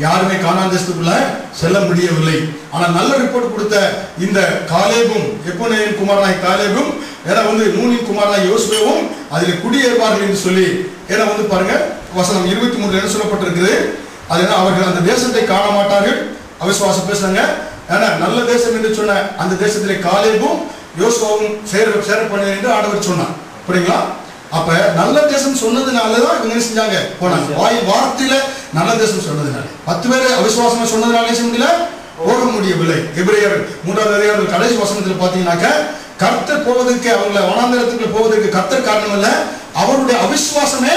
யாருமே கானான் தேசத்துக்குள்ள செல்ல முடியவில்லை. ஆனால் நல்ல ரிப்போர்ட் கொடுத்த இந்த காலேபும் எப்புனேயின் குமாரனாய் காலேபும் ஏன்னா நூனின் குமாரனாய் யோசுவேவும் அதில் குடியேறுவார்கள் என்று சொல்லி ஏன்னா பாருங்க வசனம் 23 என்ன சொல்லப்பட்டிருக்குது. அது என்ன அவர்கள் அந்த தேசத்தை காண மாட்டார்கள் அவிசுவாசம் பேசுறாங்க. ஏன்னா நல்ல தேசம் என்று சொன்ன அந்த தேசத்திலே காலேபும் யோசுவாவும் சேர பண்ண என்று ஆண்டவர் சொன்னார். புரியுங்களா? அப்ப நல்ல தேசம் சொன்னதுனாலதான் இவங்க என்ன செஞ்சாங்க போனாங்க. வார்த்தையில நல்ல தேசம் சொன்னதுனால 10 பேர் அவிசுவாசமா சொன்னதுனால முடியல போக முடியவில்லை. எபிரேயர் 3ஆம் அதிகாரம் கடைசி வசனத்தில் பாத்தீங்கன்னாக்க கர்த்தர் போவதற்கு அவங்களை வனாந்தரத்துக்குள்ள போவதற்கு கர்த்தர் காரணம் இல்ல, அவருடைய அவிசுவாசமே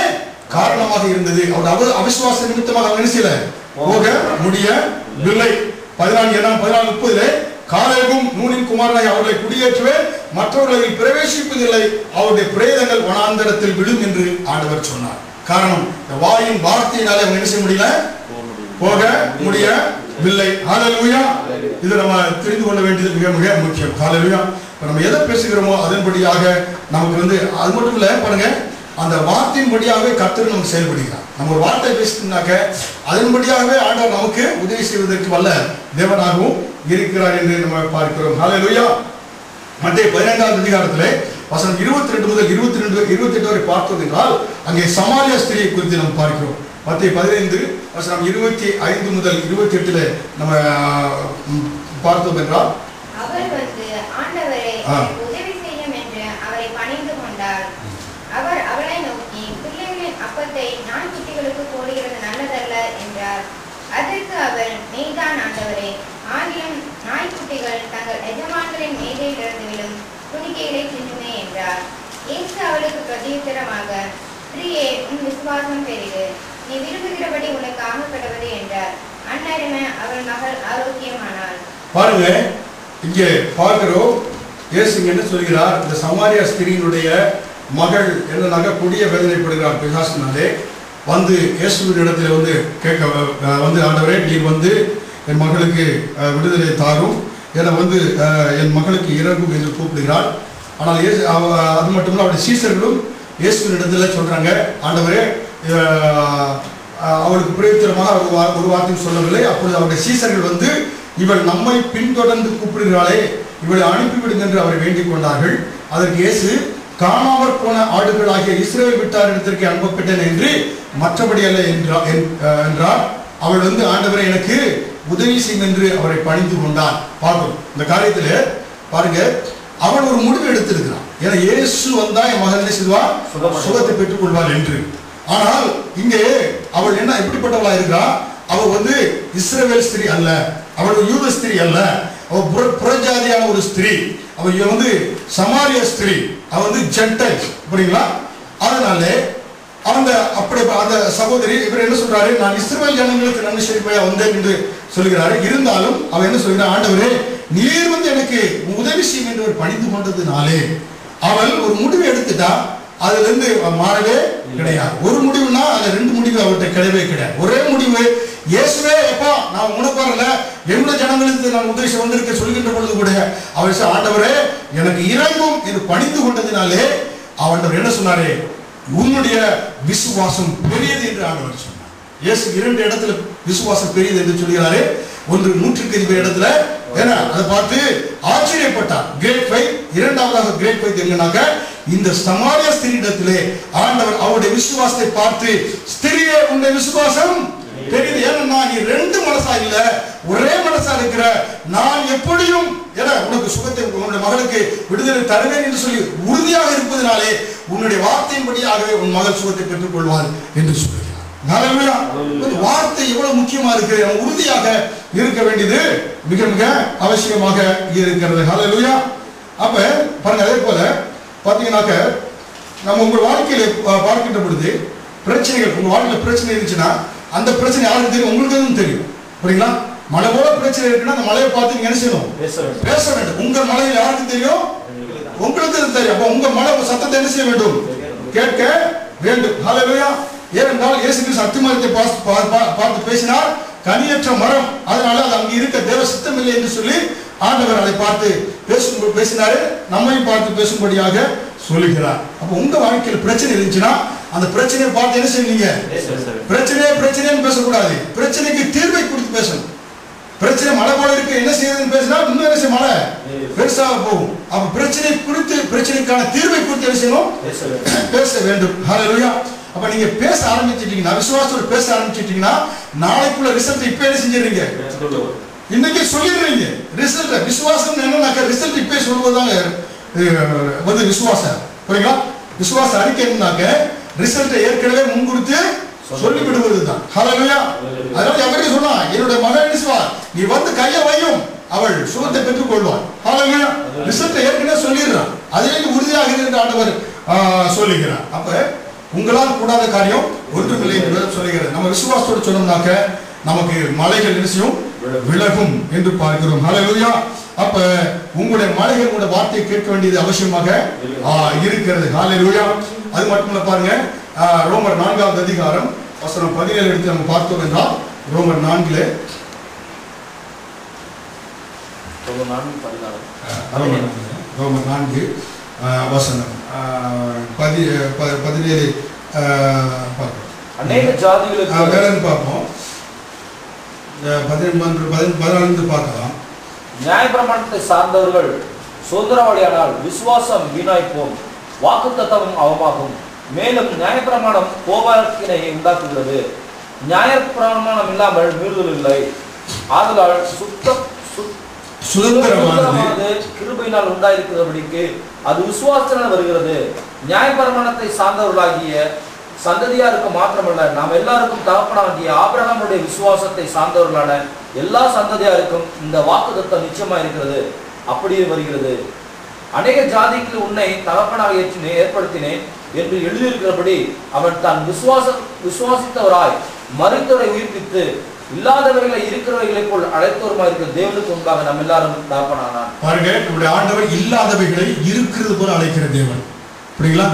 காரணமாக இருந்தது. அவருடைய அவிசுவாச நிமித்தமாக அவங்க என்ன செய்யல போக முடியவில்லை. 14:30 காலேபும் நூனின் குமாரனாய் அவர்களை குடியேற்றுவேன், மற்றவர்களை பிரவேசிப்பதில்லை, அவருடைய பிரேதங்கள் வனாந்தரத்தில் விடும் என்று ஆண்டவர் சொன்னார். காரணம் வாயின் வார்த்தையினாலே அவங்க என்ன செய்ய முடியல போக முடியவில்லை. ஹல்லேலூயா. இது நம்ம தெரிந்து கொள்ள வேண்டியது மிக மிக முக்கியம். ஹல்லேலூயா. நம்ம எதை பேசுகிறோமோ அதன்படியாக நமக்கு அது மட்டும் இல்ல பாருங்க, அந்த வார்த்தையின்படியாகவே கர்த்தர் நமக்கு செயல்படுகிறார். நம்ம ஒரு வார்த்தை பேசினாக்க அதன்படியாகவே ஆண்டவர் நமக்கு உதவி செய்வதற்கு வல்ல தேவனாகவும் இருக்கிறார் என்று நம்ம பார்க்கிறோம். ஹல்லேலூயா. மத்தேயு 15ஆம் அதிகாரத்திலே வசனம் 22 முதல் 28 வரை பார்த்தோம் என்றால் அங்கே சமாரியா ஸ்திரியை குறித்து நாம் பார்க்கிறோம். மத்தேயு 15 வசனம் 25 முதல் 28 நம்ம பார்த்தோம் என்றால் அவர் ஆண்டவரே உதவி செய்யும் என்று அவரை பணிந்து கொண்டார். அவர் அவளை நோக்கி பிள்ளைகளின் அப்பத்தை நான் குட்டிகளுக்கு போடுகிறது நல்லதல்ல என்றார். அதற்கு அவர் மெய்தான் ஆண்டவரே, ஆகிலும் நாய்க்குட்டிகள் தங்கள் எஜமான்களின் மேதையிலிருந்து விழும் துணிக்கைகளை தின்னுமே என்றார். இயேசு அவளுக்கு பிரதியுத்தரமாக, ஸ்திரீயே, உன் விசுவாசம் பெரிது, நீ விரும்புகிறபடி உனக்கு ஆகப்படுவது என்றார். அந்நேரமே அவள் மகள் ஆரோக்கியமானாள். பாருங்க, இங்கே பார்க்கிறோம் இயேசு என்ன சொல்கிறார். இந்த சமாரியா ஸ்திரீயினுடைய மகள் என்னன்னாக கொடிய வேதனைப்படுகிறார் பிசாசினாலே. இயேசுவின் இடத்துல கேட்க ஆண்டவரே, நீர் என் மகளுக்கு விடுதலை தாரும், என என் மகளுக்கு இறங்கும் என்று கூப்பிடுகிறார். ஆனால் அது மட்டும் இல்ல, அவருடைய சீசர்களும் இயேசுவின் இடத்துல சொல்றாங்க, ஆண்டவரே அவளுக்கு பிரயோஜனமாக ஒரு வார்த்தையும் சொல்லவில்லை. அப்பொழுது அவருடைய சீசர்கள் இவள் நம்மை பின்தொடர்ந்து கூப்பிடுகிறாளே, இவளை அனுப்பிவிடுங்க என்று அவரை வேண்டிக் கொண்டார்கள். அதற்கு இயேசு, காணாமற் போன ஆடுகள் ஆகிய இஸ்ரவேல் விட்டார் இடத்திற்கு அனுப்பப்பட்டேன் என்று மற்றபடி அல்ல என்றார். அவள் ஆண்டவரை எனக்கு உதவி செய்யும் என்று அவரை பணிந்து கொண்டார். பார்க்கணும் இந்த காரியத்துல பாருங்க, அவள் ஒரு முடிவு எடுத்திருக்கிறான். ஏன்னா இயேசு வந்தா என் மகள் என்ன செய்வார், சுகத்தை பெற்றுக் கொள்வாள் என்று. ஆனால் இங்கே அவள் என்ன எப்படிப்பட்டவளா இருக்கிறா? அவள் இஸ்ரவேல் ஸ்திரீ அல்ல, அவள் யூத ஸ்திரீ அல்ல, அவள் புறஜாதியான ஒரு ஸ்திரீ. அவள் சமாரிய ஸ்திரீ, அவள் ஜென்டைல்ஸ். புரியுங்களா? அதனால அந்த சகோதரி இவர் என்ன சொல்றாரு, நான் இஸ்ரவேல் ஜனங்களுக்கு நன்மை செய்ய வந்தேன் என்று சொல்கிறாரு. இருந்தாலும் அவன் என்ன சொல்கிறார், ஆண்டவரே நீர் எனக்கு உதவி செய்யும் என்று பணிந்து கொண்டதுனாலே அவள் ஒரு முடிவு எடுத்துட்டா. அதுல இருந்து மாறவே கிடையாது. ஒரு முடிவுனா அதுல 2 முடிவு அவர்கிட்ட கிடையவே கிடையாது. ஒரே முடிவு, இயேசுவே எப்பா நான் உனக்கு வரல, என்னுடைய ஜனங்களுக்கு நான் உதவி செய்ய வந்திருக்க சொல்கின்ற பொழுது கூட அவர் ஆண்டவரே எனக்கு இறங்கும் என்று பணிந்து கொண்டதினாலே ஆண்டவர் என்ன சொன்னாரே, உன்னுடைய விசுவாசம் பெரியது என்று ஆண்டவர் சொன்னார். இயேசு 2 இடத்துல விசுவாசம் பெரியது என்று சொல்கிறாரு. ஒன்று 120 இடத்துல ஏன்னா அதை பார்த்து ஆச்சரியப்பட்டார். Great faith. இரண்டாவதாக கிரேட் ஃபைத் எங்கனாக்க, இந்த சமாரிய ஸ்திரீயிடத்திலே ஆண்டவர் அவருடைய விசுவாசத்தை பார்த்து, ஸ்திரியே உன்னுடைய விசுவாசம் பெரியது. ஏன்னா நீ 2 மனசா இல்ல, ஒரே மனசா இருக்கிற, நான் எப்படியும் உனக்கு சுகத்தை உன்னுடைய மகளுக்கு விடுதலை தருவேன் என்று சொல்லி உறுதியாக இருப்பதனாலே உன்னுடைய வார்த்தையின்படியாகவே உன் மகள் சுகத்தை பெற்றுக் கொள்வாள் என்று சொல்கிறார். வார்த்தை எவ்வளவு முக்கியமா இருக்கு, உறுதியாக இருக்க வேண்டியது மிக மிக அவசியமாக இருக்கிறது. ஹல்லேலூயா. அப்ப பாருங்க, அதே போல பாத்தீங்கன்னாக்க நம்ம உங்க வாழ்க்கையில பார்க்கின்ற பொழுது பிரச்சனைகள், உங்க வாழ்க்கையில பிரச்சனை இருந்துச்சுன்னா அந்த பிரச்சனை யாருக்கு தெரியும், உங்களுக்கு தெரியும். புரியுங்களா? மழை போல பிரச்சனை இருக்குன்னா அந்த மழையை பார்த்து நீங்க என்ன செய்யணும், பேச வேண்டும். உங்க மழையில் யாருக்கு தெரியும், உங்களுக்கு தெரியும். அப்ப உங்க மழை சத்தத்தை என்ன செய்ய வேண்டும், கேட்க வேண்டும். ஹல்லேலூயா. ஏனென்றால் இயேசு கிறிஸ்து அத்திமரத்தை பார்த்து பேசினார், கனியற்ற மரம், அதனால அது அங்கே இருக்க தேவ சித்தம் இல்லை என்று சொல்லி ஆண்டவர் அதை பார்த்து பேசினாரு. நம்மையும் பார்த்து பேசும்படியாக சொல்லுகிறார். அப்ப உங்க வாழ்க்கையில் பிரச்சனை இருந்துச்சுன்னா அந்த பிரச்சனையை பார்த்து என்ன செய்வீங்க, பிரச்சனைன்னு பேசக்கூடாது, பிரச்சனைக்கு தீர்வு பிரச்சனை மழை போல இருக்கு, என்ன செய்யறதுன்னு பேசினா இன்னும் என்ன செய்ய மழை பெருசாக போகும். அப்ப பிரச்சனை குறித்து, பிரச்சனைக்கான தீர்வை குறித்து என்ன செய்யணும்? பேச வேண்டும். ஹல்லேலூயா. அப்ப நீங்க பேச ஆரம்பிச்சிட்டீங்கன்னா, விசுவாசத்தோட பேச ஆரம்பிச்சிட்டீங்கன்னா, நாளைக்குள்ள ரிசல்ட் இப்ப என்ன செஞ்சிடுறீங்க? இன்னைக்கு சொல்லிடுறீங்க ரிசல்ட். விசுவாசம் என்னன்னாக்க ரிசல்ட் இப்ப சொல்வதுதாங்க வந்து விசுவாசம். புரியுங்களா? விசுவாச அறிக்கைனாக்க ரிசல்ட் ஏற்கனவே முன்கூட்டி சொல்லி விடுவதுதான். ஹல்லேலூயா. அதனால எவரே சொன்னா, என்னுடைய மகன் விசுவாஸ், நீ வந்து கையை வையும், அவள் சுகத்தை பெற்றுக் கொள்வாள். ஹல்லேலூயா. ரிசல்ட் ஏற்கனவே சொல்லிடுறான், அதிலே உறுதியாக இருக்கின்ற ஆண்டவர் சொல்லுகிறார். அப்ப உங்களால் கூடாத காரியம் ஒன்றுமில்லை என்று சொல்லுகிறது. நம்ம விசுவாசத்தோடு சொன்னோம்னாக்க நமக்கு மலைகள் நிச்சயம் விலகும் என்று பார்க்கிறோம். ஹல்லேலூயா. அப்ப உங்களுடைய மலைகள் உங்களுடைய வார்த்தையை கேட்க வேண்டியது அவசியமாக இருக்கிறது. ஹல்லேலூயா. அது மட்டுமல்ல, பாருங்க, ரோமர் 4வது அதிகாரம் வசனம் 17 எடுத்து நம்ம பார்த்தோம் என்றால், ரோமர் 4 வசனம் 17 அநேக ஜாதிகளுக்கு வேறன்னு பார்ப்போம். 14 பார்க்கலாம். நியாயப்பிரமாணத்தை சார்ந்தவர்கள் சுதந்திரவாளியானால் விசுவாசம் வீணாய்ப்போம், வாக்குத்தத்தமும் அவமாகும். மேலும் நியாயப்பிரமாணம் கோபாக்கினை உண்டாக்குகிறது. நியாயப்பிரமாணம் இல்லாமல் மீறுதல் இல்லை. ஆதலால் சுதந்திரமானது கிருபையினால் உண்டாயிருக்கிறபடிக்கு அது விசுவாசத்தினால் வருகிறது. நியாயப்பிரமாணத்தை சார்ந்தவர்களாகிய சந்ததியாருக்கு மாத்திரமல்ல, நாம் எல்லாருக்கும் தகப்பனாகிய ஆபிரகாமுடைய விசுவாசத்தை சார்ந்தவர்களான எல்லா சந்ததியாருக்கும் இந்த வாக்குத்தத்தம் நிச்சயமா இருக்கிறது. அப்படியே வருகிறது. அநேக ஜாதிக்கு உன்னை தகப்பனாக ஏற்படுத்தினேன் என்று எழுதியிருக்கிறபடி அவன் தான் விசுவாசித்தவராய் மரித்தவரை உயிர்ப்பித்து இல்லாதவர்களை இருக்கிறவர்களை போல் அழைத்தவருமாய் இருக்கிற தேவனுக்கு முன்பாக நம்ம எல்லாரும் தகப்பனானான். பாருங்க, நம்முடைய ஆண்டவர் இல்லாதவைகளை இருக்கிறது போல அழைக்கிற தேவன். புரியுங்களா?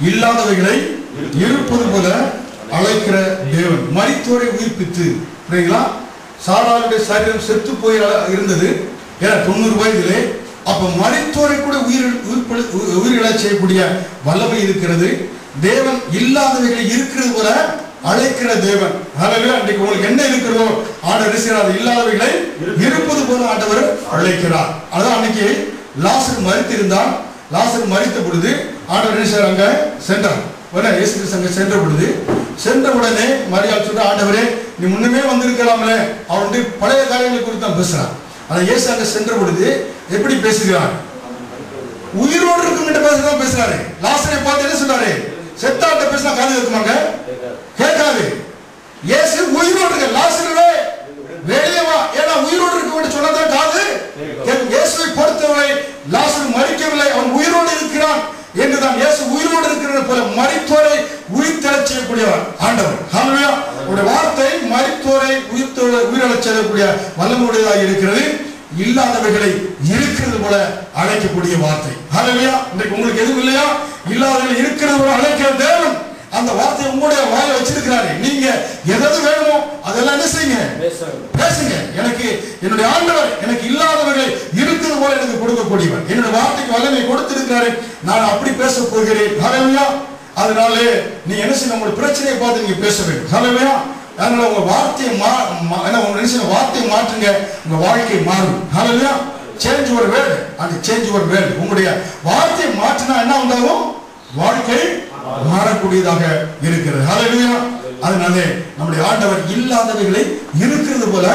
இல்லாதவைகளை இருப்பது போல அழைக்கிற தேவன். மரித்தோரை உயிர்ப்பித்து, புரியுங்களா? சாராளுடைய சரீரம் செத்து போய் இருந்தது 90 வயதிலே. அப்ப மரித்தோரை கூட உயிரிழச் செய்யக்கூடிய வல்லமை இருக்கிறது. தேவன் இல்லாதவைகளை இருக்கிறது போல அழைக்கிற தேவன். ஹல்லேலூயா. அன்றைக்கு உங்களுக்கு என்ன இருக்கிறதோ ஆண்டவர் இருக்கிறார், இல்லாதவைகளை இருப்பது போல ஆண்டவர் அழைக்கிறார். அதான் அன்னைக்கு லாசர் மரித்திருந்தான். லாசர் மரித்த பொழுது ஆண்டவர் என்ன செய்றார்? அங்க சென்றார். இயேசு கிறிஸ்து அங்க சென்ற பொழுது, சென்ற உடனே மரியாள் சொல்ற, ஆண்டவரே நீ முன்னமே வந்திருக்கலாம்ல. அவனுடைய பழைய காரியங்களை குறித்து தான் பேசுறான். ஆனா இயேசு அங்க சென்ற பொழுது எப்படி பேசுகிறார்? உயிரோடு இருக்கும் பேசுறதான் பேசுறாரு. லாசரை பார்த்து என்ன சொல்றாரு? செத்தாட்ட பேசினா காது இருக்குமாங்க? கேட்காது. இயேசு உயிரோடு இருக்க, லாசரே வெளியே வா, ஏன்னா உயிரோடு இருக்க சொன்னதான் காது. இயேசுவை பொறுத்தவரை லாசர் மரிக்கவில்லை, அவன் உயிரோடு இருக்கிறான் என்றுதான். இயேசு உயிரோடு இருக்கிறது போல மரித்தோரை உயிர்த்தெழச் செய்யக்கூடியவர் ஆண்டவர். ஹல்லேலூயா. அவருடைய வார்த்தை மரித்தோரை உயிரெழச் செய்யக்கூடிய வல்லமையுடையதாக இருக்கிறது. இல்லாதவைகளை இருக்கிறது போல அழைக்கக்கூடிய வார்த்தை. ஹல்லேலூயா. இன்றைக்கு உங்களுக்கு எதுவும் இல்லையா? இல்லாதவைகளை இருக்கிறது போல அழைக்கிற தேவன் அந்த வார்த்தையை உங்களுடைய வாயில வச்சிருக்கிறாரு. நீங்க எதாவது வேணுமோ அதெல்லாம் என்ன செய்யுங்க? பேசுங்க. எனக்கு என்னுடைய ஆண்டவர் எனக்கு இல்லாதவர்களை இருக்கிறது போல எனக்கு கொடுக்கக்கூடியவர். என்னுடைய வார்த்தைக்கு வல்லமை கொடுத்திருக்கிறாரு. நான் அப்படி பேச போகிறேன். ஹல்லேலூயா. அதனால நீ என்ன செய்யணும்? உங்களுடைய பிரச்சனையை பார்த்து நீங்க பேச வேண்டும். ஹல்லேலூயா. அதனால உங்க வார்த்தையை வார்த்தையை மாற்றுங்க, உங்க வாழ்க்கை மாறும். Hallelujah. Change your word and change your word. உங்களுடைய வார்த்தையை மாற்றினா என்ன உண்டாகும்? வாழ்க்கை மாறக்கூடியதாக இருக்கிறது. ஹல்லேலூயா. அதனால நம்முடைய ஆண்டவர் இல்லாதவைகளை இருக்கிறது போல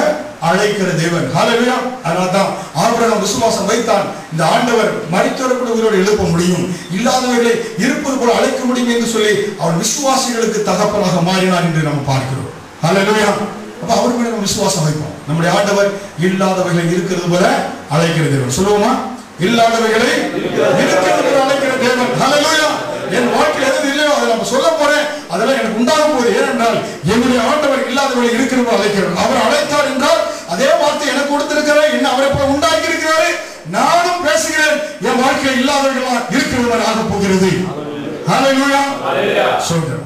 அழைக்கிற தேவன். ஹல்லேலூயா. அதனால தான் ஆபிரகாம் விசுவாசம் வைத்தான். இந்த ஆண்டவர் மரித்தோரை கூட உயிரோடு எழுப்ப முடியும், இல்லாதவைகளை இருப்பது போல அழைக்க முடியும் என்று சொல்லி அவர் விசுவாசிகளுக்கு தகப்பனாக மாறினார் என்று நம்ம பார்க்கிறோம். ஹல்லேலூயா. அப்ப அவருக்கு நம்ம விசுவாசம் வைப்போம். நம்முடைய ஆண்டவர் இல்லாதவைகளை இருக்கிறது போல அழைக்கிற தேவன். சொல்லுவோமா? இல்லாதவைகளை இருக்கிறது போல அழைக்கிற தேவன். ஹல்லேலூயா. என் வாழ்க்கையில் எதுவும் இல்லையோ அதை நம்ம சொல்ல போறேன், அதெல்லாம் எனக்கு உண்டாக போகுது. ஏனென்றால் என்னுடைய ஆண்டவர் இல்லாதவர்களை இருக்கிறது அழைக்கிறார். அவர் அழைத்தார் என்றால் அதே வார்த்தை எனக்கு கொடுத்திருக்கிறார். என்ன அவரை போல உண்டாக்கி இருக்கிறாரு. நானும் பேசுகிறேன். என் வாழ்க்கையில் இல்லாதவர்களா இருக்கிறது ஆக போகிறது. ஹல்லேலூயா. சொல்றேன்.